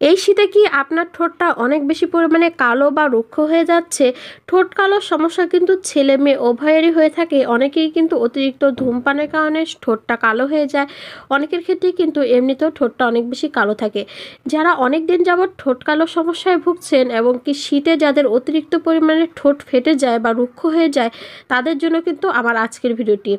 এই শীতে কি আপনার ঠোঁটটা অনেক বেশি পরিমাণে কালো বা রুক্ষ হয়ে যাচ্ছে? ঠোঁট কালোর সমস্যা কিন্তু ছেলে মেয়ে উভয়েরই হয়ে থাকে। অনেকেই কিন্তু অতিরিক্ত ধূমপানের কারণে ঠোঁটটা কালো হয়ে যায়। অনেকের ক্ষেত্রেই কিন্তু এমনিতেও ঠোঁটটা অনেক বেশি কালো থাকে। যারা অনেক দিন যাবৎ ঠোঁট কালো সমস্যায় ভুগছেন এবং কি শীতে যাদের অতিরিক্ত পরিমাণে ঠোঁট ফেটে যায় বা রুক্ষ হয়ে যায়, তাদের জন্য কিন্তু আমার আজকের ভিডিওটি।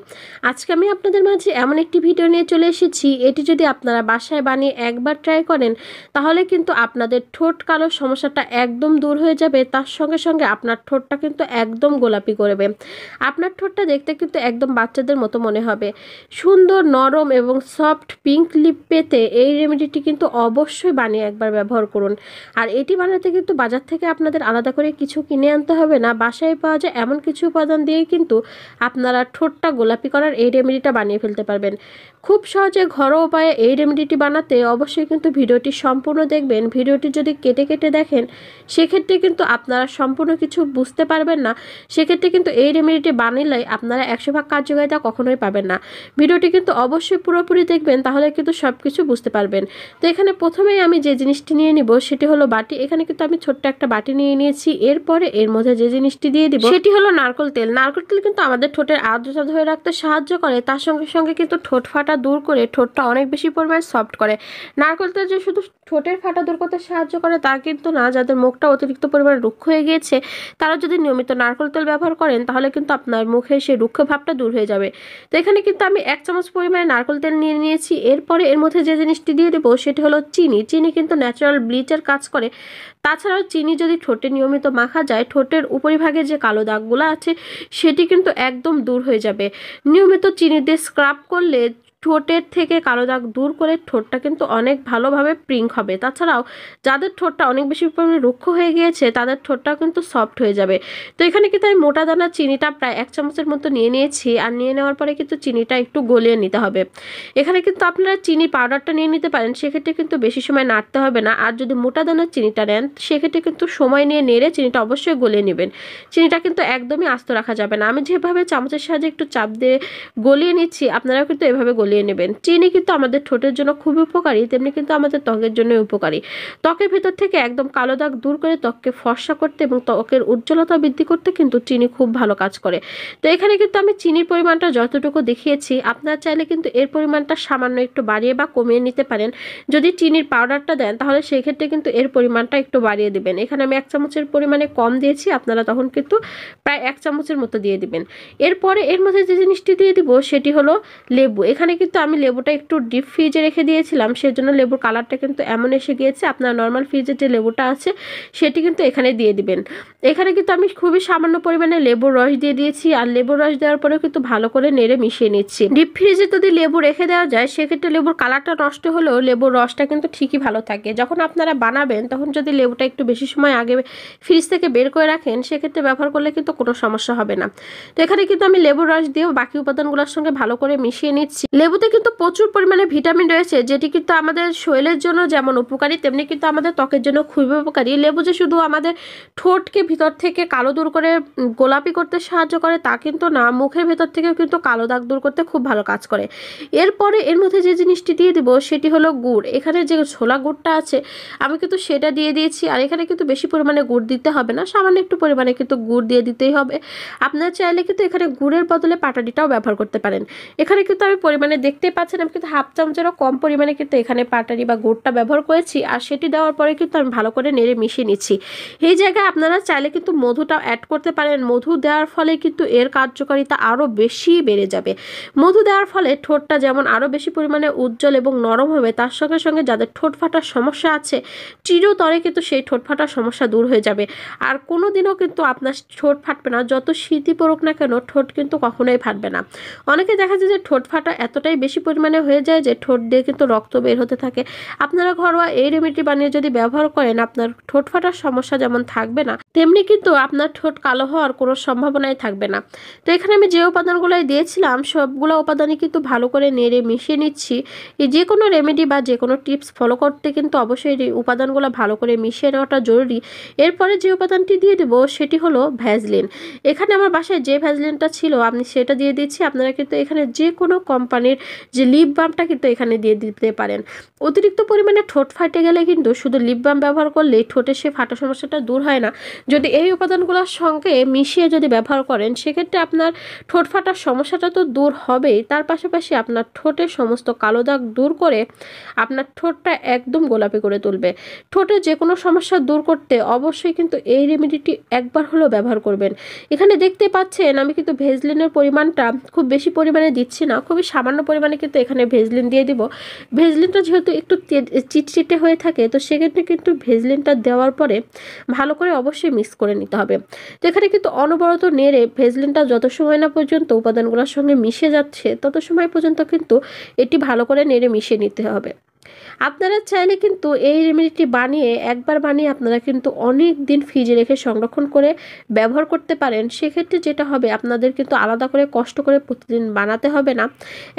আজকে আমি আপনাদের মাঝে এমন একটি ভিডিও নিয়ে চলে এসেছি, এটি যদি আপনারা বাসায় বানিয়ে একবার ট্রাই করেন তাহলে কিন্তু আপনাদের ঠোঁট কালো সমস্যাটা একদম দূর হয়ে যাবে। তার সঙ্গে সঙ্গে আপনার ঠোঁটটা কিন্তু একদম গোলাপি করবে। আপনার ঠোঁটটা দেখতে কিন্তু একদম বাচ্চাদের মতো মনে হবে। সুন্দর নরম এবং সফট পিঙ্ক লিপ পেতে এই রেমেডিটি কিন্তু অবশ্যই বানিয়ে একবার ব্যবহার করুন। আর এটি বানাতে কিন্তু বাজার থেকে আপনাদের আলাদা করে কিছু কিনে আনতে হবে না। বাসায় পাওয়া যায় এমন কিছু উপাদান দিয়েই কিন্তু আপনারা ঠোঁটটা গোলাপি করার এই রেমেডিটা বানিয়ে ফেলতে পারবেন। খুব সহজে ঘরোয়া উপায়ে এই রেমেডিটি বানাতে অবশ্যই কিন্তু ভিডিওটি সম্পূর্ণ দেখবেন। ভিডিওটি যদি কেটে কেটে দেখেন সেক্ষেত্রে কিন্তু আপনারা সম্পূর্ণ কিছু বুঝতে পারবেন না। সেক্ষেত্রে কিন্তু এই রেমেডিটি বানালে আপনারা 100 ভাগ কার্যকারিতা কখনোই পাবেন না। ভিডিওটি কিন্তু অবশ্যই পুরোপুরি দেখবেন, তাহলে কিন্তু সব কিছু বুঝতে পারবেন। তো এখানে প্রথমেই আমি যে জিনিসটি নিয়ে নিব সেটি হলো বাটি। এখানে কিন্তু আমি ছোট্ট একটা বাটি নিয়ে নিয়েছি। এরপরে এর মধ্যে যে জিনিসটি দিয়ে দিব সেটি হলো নারকেল তেল। নারকেল তেল কিন্তু আমাদের ঠোঁটের আর্দ্রতা ধরে রাখতে সাহায্য করে, তার সঙ্গে সঙ্গে কিন্তু ঠোঁট ফাটা দূর করে ঠোঁটটা অনেক বেশি পরিমাণে সফট করে। নারকেল তেল যে শুধু ঠোঁটের ফাটা দূর করতে সাহায্য করে তা কিন্তু না। যাদের মুখটা অতিরিক্ত পরিমাণে রুক্ষ হয়ে গিয়েছে তারা যদি নিয়মিত নারকেল তেল ব্যবহার করেন তাহলে কিন্তু আপনার মুখে সেই রুক্ষ ভাবটা দূর হয়ে যাবে। তো এখানে কিন্তু আমি 1 চামচ পরিমাণে নারকেল তেল নিয়ে নিয়েছি। এরপরে এর মধ্যে যে জিনিসটি দিয়ে দেবো সেটি হলো চিনি। চিনি কিন্তু ন্যাচারাল ব্লিচের কাজ করে। তাছাড়াও চিনি যদি ঠোঁটে নিয়মিত মাখা যায়, ঠোঁটের উপরিভাগে যে কালো দাগগুলো আছে সেটি কিন্তু একদম দূর হয়ে যাবে। নিয়মিত চিনি দিয়ে স্ক্রাব করলে ঠোঁটের থেকে কালো দাগ দূর করে ঠোঁটটা কিন্তু অনেক ভালোভাবে পিঙ্ক হবে। তাছাড়াও যাদের ঠোঁটটা অনেক বেশি পরিমাণে রুক্ষ হয়ে গিয়েছে তাদের ঠোঁটটাও কিন্তু সফট হয়ে যাবে। তো এখানে কিন্তু আমি মোটা দানা চিনিটা প্রায় 1 চামচের মতো নিয়ে নিয়েছি। আর নিয়ে নেওয়ার পরে কিন্তু চিনিটা একটু গলিয়ে নিতে হবে। এখানে কিন্তু আপনারা চিনি পাউডারটা নিয়ে নিতে পারেন, সেক্ষেত্রে কিন্তু বেশি সময় নাড়তে হবে না। আর যদি মোটা দানার চিনিটা নেন সেক্ষেত্রে কিন্তু সময় নিয়ে নেড়ে চিনিটা অবশ্যই গলিয়ে নেবেন। চিনিটা কিন্তু একদমই আস্ত রাখা যাবে না। আমি যেভাবে চামচের সাহায্যে একটু চাপ দিয়ে গলিয়ে নিচ্ছি আপনারাও কিন্তু এভাবে গলিয়ে নেবেন। চিনি কিন্তু আমাদের ঠোঁটের জন্য খুবই উপকারী, তেমনি কিন্তু আমাদের ত্বকের জন্য উপকারী। ত্বকের ভেতর থেকে একদম কালো দাগ দূর করে ত্বককে ফর্সা করতে এবং ত্বকের উজ্জ্বলতা বৃদ্ধি করতে কিন্তু চিনি খুব ভালো কাজ করে। তো এখানে কিন্তু আমি চিনির পরিমাণটা যতটুকু দেখিয়েছি আপনারা চাইলে কিন্তু এর পরিমাণটা সামান্য একটু বাড়িয়ে বা কমিয়ে নিতে পারেন। যদি চিনির পাউডারটা দেন তাহলে সেই ক্ষেত্রে কিন্তু এর পরিমাণটা একটু বাড়িয়ে দিবেন। এখানে আমি 1 চামচের পরিমাণে কম দিয়েছি, আপনারা তখন কিন্তু প্রায় 1 চামচের মতো দিয়ে দিবেন। এরপরে এর মধ্যে যে জিনিসটি দিয়ে দিব সেটি হলো লেবু। এখানে কিন্তু আমি লেবুটা একটু ডিপ ফ্রিজে রেখে দিয়েছিলাম, সেজন্য লেবুর কালারটা কিন্তু এমন এসে গিয়েছে। আপনার নর্মাল ফ্রিজের যে লেবুটা আছে সেটি কিন্তু এখানে দিয়ে দিবেন। এখানে কিন্তু আমি খুবই সামান্য পরিমাণে লেবুর রস দিয়ে দিয়েছি। আর লেবুর রস দেওয়ার পরেও কিন্তু ভালো করে নেড়ে মিশিয়ে নিচ্ছি। ডিপ ফ্রিজে যদি লেবু রেখে দেওয়া যায় সেক্ষেত্রে লেবুর কালারটা নষ্ট হলেও লেবুর রসটা কিন্তু ঠিকই ভালো থাকে। যখন আপনারা বানাবেন তখন যদি লেবুটা একটু বেশি সময় আগে ফ্রিজ থেকে বের করে রাখেন সেক্ষেত্রে ব্যবহার করলে কিন্তু কোনো সমস্যা হবে না। তো এখানে কিন্তু আমি লেবুর রস দিয়েও বাকি উপাদানগুলোর সঙ্গে ভালো করে মিশিয়ে নিচ্ছি। লেবুতে কিন্তু প্রচুর পরিমাণে ভিটামিন রয়েছে, যেটি কিন্তু আমাদের শরীরের জন্য যেমন উপকারী তেমনি কিন্তু আমাদের ত্বকের জন্য খুবই উপকারী। লেবু যে শুধু আমাদের ঠোঁটকে ভিতর থেকে কালো দূর করে গোলাপি করতে সাহায্য করে তা কিন্তু না, মুখের ভেতর থেকেও কিন্তু কালো দাগ দূর করতে খুব ভালো কাজ করে। এরপরে এর মধ্যে যে জিনিসটি দিয়ে দিব সেটি হলো গুড়। এখানে যে ছোলা গুড়টা আছে আমি কিন্তু সেটা দিয়ে দিয়েছি। আর এখানে কিন্তু বেশি পরিমাণে গুড় দিতে হবে না, সামান্য একটু পরিমাণে কিন্তু গুড় দিয়ে দিতেই হবে। আপনারা চাইলে কিন্তু এখানে গুড়ের বদলে পাটালিটাও ব্যবহার করতে পারেন। এখানে কিন্তু আমি পরিমাণে দেখতেই পাচ্ছেন আমি কিন্তু 1/2 চামচেরও কম পরিমাণে কিন্তু এখানে পাটালি বা গুড়টা ব্যবহার করেছি। আর সেটি দেওয়ার পরে কিন্তু আমি ভালো করে নেড়ে মিশিয়ে নিচ্ছি। এই জায়গায় আপনারা চাইলে কিন্তু মধুটাও অ্যাড করতে পারেন। মধু দেওয়ার ফলে কিন্তু এর কার্যকারিতা আরও বেশি বেড়ে যাবে। মধু দেওয়ার ফলে ঠোঁটটা যেমন আরও বেশি পরিমাণে উজ্জ্বল এবং নরম হবে, তার সঙ্গে সঙ্গে যাদের ঠোঁট ফাটার সমস্যা আছে চিরতরে কিন্তু সেই ঠোঁট ফাটার সমস্যা দূর হয়ে যাবে। আর কোনো দিনও কিন্তু আপনার ঠোঁট ফাটবে না। যত শীতই পড়ুক না কেন ঠোঁট কিন্তু কখনোই ফাটবে না। অনেকে দেখা যায় যে ঠোঁট ফাটা এতটাই বেশি পরিমাণে হয়ে যায় যে ঠোঁট দিয়ে কিন্তু রক্ত বের হতে থাকে। আপনারা ঘরোয়া এই রেমেডি বানিয়ে যদি ব্যবহার করেন আপনার ঠোঁট ফাটার সমস্যা যেমন থাকবে না তেমনি কিন্তু আপনার ঠোঁট কালো হওয়ার কোনো সম্ভাবনাই থাকবে না। তো এখানে আমি যে উপাদানগুলোই দিয়েছিলাম সবগুলো উপাদানই কিন্তু ভালো করে নেড়ে মিশিয়ে নিচ্ছি। এই যে কোনো রেমেডি বা যে কোনো টিপস ফলো করতে কিন্তু অবশ্যই এই উপাদানগুলো ভালো করে মিশিয়ে নেওয়াটা জরুরি। এরপরে যে উপাদানটি দিয়ে দেবো সেটি হলো ভ্যাসলিন। এখানে আমার বাসায় যে ভ্যাসলিনটা ছিল আমি সেটা দিয়ে দিচ্ছি। আপনারা কিন্তু এখানে যে কোনো কোম্পানির যে লিপ বামটা কিন্তু এখানে দিয়ে দিতে পারেন। অতিরিক্ত পরিমাণে ঠোঁট ফাটে গেলে কিন্তু শুধু লিপ বাম ব্যবহার করলেই ঠোঁটের সে ফাটা সমস্যাটা দূর হয় না। যদি এই উপাদানগুলোর সঙ্গে মিশিয়ে যদি ব্যবহার করেন সেক্ষেত্রে আপনার ঠোঁট ফাটার সমস্যাটা তো দূর হবেই, তার পাশাপাশি আপনার ঠোঁটের সমস্ত কালো দাগ দূর করে আপনার ঠোঁটটা একদম গোলাপি করে তুলবে। ঠোঁটের যে কোনো সমস্যা দূর করতে অবশ্যই কিন্তু এই রেমেডিটি একবার হলেও ব্যবহার করবেন। এখানে দেখতে পাচ্ছেন আমি কিন্তু ভেজলিনের পরিমাণটা খুব বেশি পরিমাণে দিচ্ছি না, খুবই সামান্য পরিমাণে কিন্তু এখানে ভেজলিন দিয়ে দিব। ভেজলিনটা যেহেতু একটু চিটচিটে হয়ে থাকে তো সেক্ষেত্রে কিন্তু ভেজলিনটা দেওয়ার পরে ভালো করে অবশ্যই মিক্স করে নিতে হবে। তো এখানে কিন্তু অনবরত নেড়ে ভেজলিনটা যত সময় না পর্যন্ত উপাদানগুলোর সঙ্গে মিশে যাচ্ছে তত সময় পর্যন্ত কিন্তু এটি ভালো করে নেড়ে মিশিয়ে নিতে হবে। আপনারা চাইলে কিন্তু এই রেমেডিটি একবার বানিয়ে আপনারা কিন্তু অনেক দিন ফ্রিজে রেখে সংরক্ষণ করে ব্যবহার করতে পারেন। সেক্ষেত্রে যেটা হবে আপনাদের কিন্তু আলাদা করে কষ্ট করে প্রতিদিন বানাতে হবে না।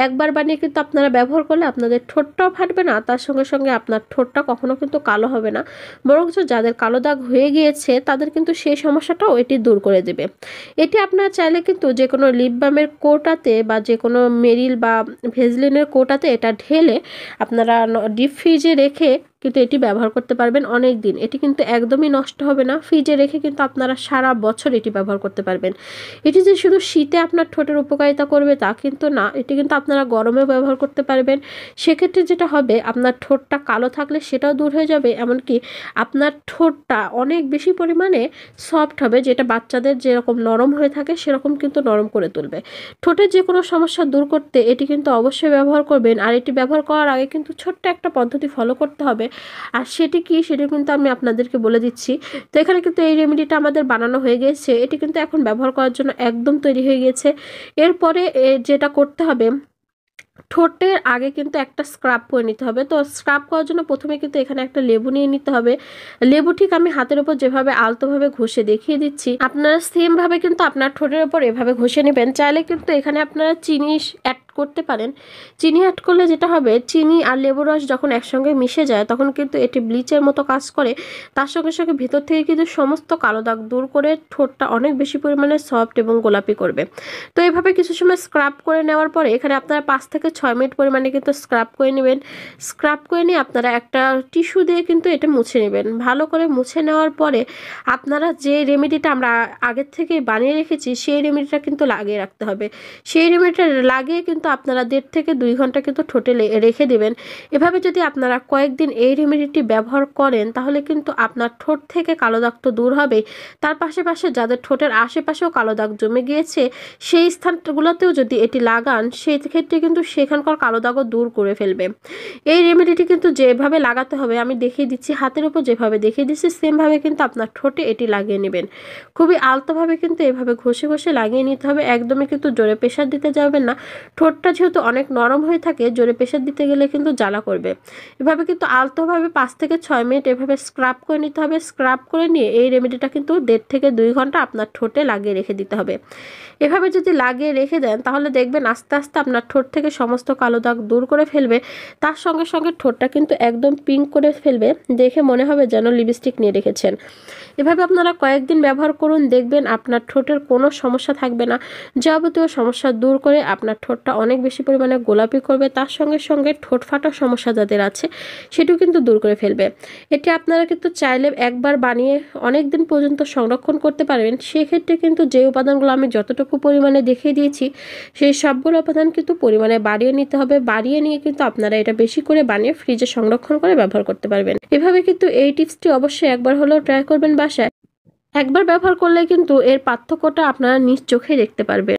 একবার বানিয়ে কিন্তু আপনারা ব্যবহার করলে আপনাদের ঠোঁটটাও ফাটবে না, তার সঙ্গে সঙ্গে আপনার ঠোঁটটা কখনো কিন্তু কালো হবে না, বরঞ্চ যাদের কালো দাগ হয়ে গিয়েছে তাদের কিন্তু সেই সমস্যাটাও এটি দূর করে দেবে। এটি আপনারা চাইলে কিন্তু যে কোনো লিপ বামের কৌটাতে বা যে কোনো মেরিল বা ভেজলিনের কৌটাতে এটা ঢেলে আপনারা ডিপ ফ্রিজে রেখে কিন্তু এটি ব্যবহার করতে পারবেন অনেক দিন। এটি কিন্তু একদমই নষ্ট হবে না, ফ্রিজে রেখে কিন্তু আপনারা সারা বছর এটি ব্যবহার করতে পারবেন। এটি যে শুধু শীতে আপনার ঠোঁটের উপকারিতা করবে তা কিন্তু না, এটি কিন্তু আপনারা গরমেও ব্যবহার করতে পারবেন। সেক্ষেত্রে যেটা হবে আপনার ঠোঁটটা কালো থাকলে সেটাও দূর হয়ে যাবে, এমনকি আপনার ঠোঁটটা অনেক বেশি পরিমাণে সফট হবে, যেটা বাচ্চাদের যেরকম নরম হয়ে থাকে সেরকম কিন্তু নরম করে তুলবে। ঠোঁটের যে কোনো সমস্যা দূর করতে এটি কিন্তু অবশ্যই ব্যবহার করবেন। আর এটি ব্যবহার করার আগে কিন্তু ছোট্ট একটা পদ্ধতি ফলো করতে হবে, আর সেটি কি সেটা কিন্তু আমি আপনাদেরকে বলে দিচ্ছি। তো এখানে কিন্তু এই রেমেডিটা আমাদের বানানো হয়ে গেছে, এটি কিন্তু এখন ব্যবহার করার জন্য একদম তৈরি হয়ে গেছে। এরপরে যেটা করতে হবে ঠোঁটের আগে কিন্তু একটা স্ক্রাব করে নিতে হবে। তো স্ক্রাব করার জন্য প্রথমে কিন্তু এখানে একটা লেবু নিয়ে নিতে হবে। লেবু ঠিক আমি হাতের উপর যেভাবে আলতোভাবে ঘষে দেখিয়ে দিচ্ছি আপনারা সেম ভাবে কিন্তু আপনার ঠোঁটের উপর এভাবে ঘষে নেবেন। চাইলে কিন্তু এখানে আপনারা চিনি অ্যাড করতে পারেন। চিনি অ্যাড করলে যেটা হবে চিনি আর লেবুর রস যখন একসঙ্গে মিশে যায় তখন কিন্তু এটি ব্লিচের মতো কাজ করে, তার সঙ্গে সঙ্গে ভিতর থেকে কিন্তু সমস্ত কালো দাগ দূর করে ঠোঁটটা অনেক বেশি পরিমাণে সফট এবং গোলাপি করবে। তো এইভাবে কিছু সময় স্ক্রাব করে নেওয়ার পরে এখানে আপনারা 5 থেকে 6 মিনিট পরিমাণে কিন্তু স্ক্রাব করে নেবেন। স্ক্রাব করে নিয়ে আপনারা একটা টিস্যু দিয়ে কিন্তু এটা মুছে নেবেন। ভালো করে মুছে নেওয়ার পরে আপনারা যে রেমেডিটা আমরা আগের থেকে বানিয়ে রেখেছি সেই রেমেডিটা কিন্তু লাগিয়ে রাখতে হবে। সেই রেমেডিটা লাগিয়ে কিন্তু আপনারা 1.5 থেকে 2 ঘন্টা কিন্তু ঠোঁটে রেখে দেবেন। এভাবে যদি আপনারা কয়েকদিন এই রেমেডিটি ব্যবহার করেন তাহলে কিন্তু আপনার ঠোঁট থেকে কালো দাগ তো দূর হবে, তার পাশে যাদের ঠোঁটের আশেপাশেও কালো দাগ জমে গিয়েছে সেই স্থানগুলোতেও যদি এটি লাগান সেই ক্ষেত্রে কিন্তু সেখানকার কালো দাগও দূর করে ফেলবে। এই রেমেডিটি কিন্তু যেভাবে লাগাতে হবে আমি দেখিয়ে দিচ্ছি, হাতের উপর যেভাবে দেখিয়ে দিচ্ছি সেমভাবে কিন্তু আপনার ঠোঁটে এটি লাগিয়ে নেবেন। খুবই আলতোভাবে কিন্তু এভাবে ঘষে ঘষে লাগিয়ে নিতে হবে, একদমই কিন্তু জোরে প্রেশার দিতে যাবেন না। ঠোঁটটা যেহেতু অনেক নরম হয়ে থাকে জোরে প্রেশার দিতে গেলে কিন্তু জ্বালা করবে। এভাবে কিন্তু আলতোভাবে 5 থেকে 6 মিনিট এভাবে স্ক্রাব করে নিতে হবে। স্ক্রাব করে নিয়ে এই রেমেডিটা কিন্তু 1.5 থেকে 2 ঘন্টা আপনার ঠোঁটে লাগিয়ে রেখে দিতে হবে। এভাবে যদি লাগিয়ে রেখে দেন তাহলে দেখবেন আস্তে আস্তে আপনার ঠোঁট থেকে সমস্ত কালো দাগ দূর করে ফেলবে, তার সঙ্গে সঙ্গে ঠোঁটটা কিন্তু একদম পিঙ্ক করে ফেলবে, দেখে মনে হবে যেন লিপস্টিক নিয়ে রেখেছেন। এভাবে আপনারা কয়েকদিন ব্যবহার করুন, দেখবেন আপনার ঠোঁটের কোনো সমস্যা থাকবে না। যাবতীয় সমস্যা দূর করে আপনার ঠোঁটটা অনেক বেশি পরিমাণে গোলাপি করবে, তার সঙ্গে সঙ্গে ঠোঁট ফাটার সমস্যা যাদের আছে সেটিও কিন্তু দূর করে ফেলবে। এটি আপনারা কিন্তু চাইলে একবার বানিয়ে অনেক দিন পর্যন্ত সংরক্ষণ করতে পারবেন। সেক্ষেত্রে কিন্তু যে উপাদানগুলো আমি যতটুকু পরিমাণে দেখিয়ে দিয়েছি সেই সবগুলো উপাদান কিন্তু পরিমাণে বাড়িয়ে নিতে হবে। বাড়িয়ে নিয়ে কিন্তু আপনারা এটা বেশি করে বানিয়ে ফ্রিজে সংরক্ষণ করে ব্যবহার করতে পারবেন। এভাবে কিন্তু এই টিপসটি অবশ্যই একবার হলেও ট্রাই করবেন বাসায়। একবার ব্যবহার করলে কিন্তু এর পার্থক্যটা আপনারা নিজ চোখে দেখতে পারবেন।